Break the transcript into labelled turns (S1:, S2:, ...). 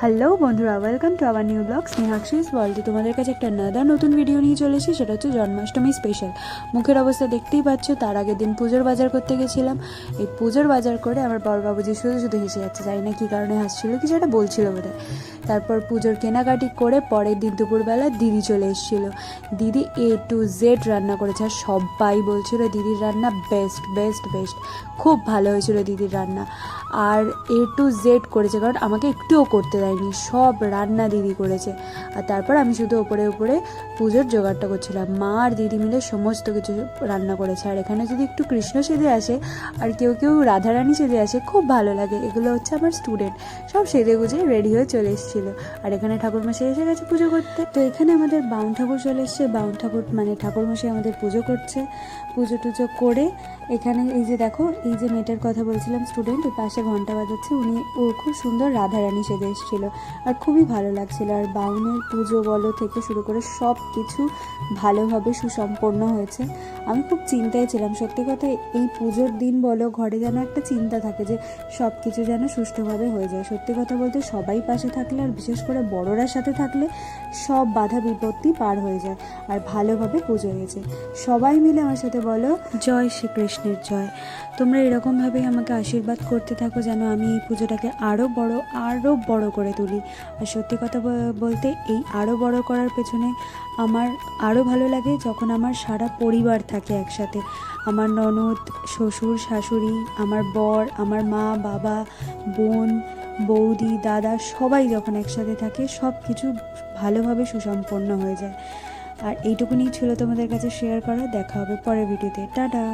S1: Hello বন্ধুরা, welcome to our new blog Snehakshis world. তোমাদের কাছে একটা নতুন ভিডিও নিয়ে চলে এসেছি, সেটা হচ্ছে জন্মাষ্টমী স্পেশাল। মুখের অবস্থা দেখতেই পাচ্ছ। তার আগের দিন পুজোর বাজার করতে গেছিলাম। এই পুজোর বাজার করে আমার বড় বাবুজি শুধু শুধু হেসে যাচ্ছে, জানি না কী কারণে হাসছিল, কিছু একটা বলছিল বোধহয়। তারপর পুজোর কেনাকাটি করে পরের দিন দুপুরবেলা দিদি চলে এসেছিলো। দিদি A to Z রান্না করেছে, আর সবাই বলছিল দিদির রান্না বেস্ট বেস্ট বেস্ট, খুব ভালো হয়েছিল দিদির রান্না। আর A to Z করেছে, কারণ আমাকে একটুও করতে দেয়নি, সব রান্না দিদি করেছে। আর তারপর আমি শুধু ওপরে ওপরে পুজোর জোগাড়টা করছিলাম। মা আর দিদি মিলে সমস্ত কিছু রান্না করেছে। আর এখানে যদি একটু কৃষ্ণ সেজে আসে আর কেউ কেউ রাধারানী সেজে আসে, খুব ভালো লাগে। এগুলো হচ্ছে আমার স্টুডেন্ট, সব সেজে গুজে রেডি হয়ে চলে এসেছিলো। আর এখানে ঠাকুরমশাই এসে গেছে পুজো করতে। তো এখানে আমাদের বাউন ঠাকুর চলে এসছে। বাউন ঠাকুর মানে ঠাকুরমশাই আমাদের পুজো করছে। পুজো টুজো করে এখানে এই যে দেখো, এই যে মেয়েটার কথা বলছিলাম স্টুডেন্ট, ওই পাশে ঘন্টা বাজাচ্ছে, ও খুব সুন্দর রাধারানী সেজে এসেছিলো, আর খুবই ভালো লাগছিল। আর বাউনের পুজো বলো থেকে শুরু করে সব কিছু ভালোভাবে সুসম্পন্ন হয়েছে। আমি খুব চিন্তায় ছিলাম, সত্যি কথা। এই পুজোর দিন বলো, ঘরে যেন একটা চিন্তা থাকে যে সব কিছু যেন সুষ্ঠুভাবে হয়ে যায়। সত্যি কথা বলতে সবাই পাশে থাকলে, আর বিশেষ করে বড়রা সাথে থাকলে, সব বাধা বিপত্তি পার হয়ে যায়। আর ভালোভাবে পুজো হয়েছে। সবাই মিলে আমার সাথে বলো, জয় শ্রীকৃষ্ণের জয়। তোমরা এরকমভাবেই আমাকে আশীর্বাদ করতে থাকো, যেন আমি এই পুজোটাকে আরও বড় করে তুলি। আর সত্যি কথা বলতে এই আরও বড় করার পেছনে আমার আরও ভালো লাগে যখন আমার সারা পরিবার থাকে একসাথে। আমার ননদ, শ্বশুর, শাশুড়ি, আমার বর, আমার মা, বাবা, বোন, বৌদি, দাদা, সবাই যখন একসাথে থাকে, সব কিছু ভালোভাবে সুসম্পন্ন হয়ে যায়। আর এইটুকুনি ছিল তোমাদের কাছে শেয়ার করা। দেখা হবে পরের ভিডিওতে। টাটা।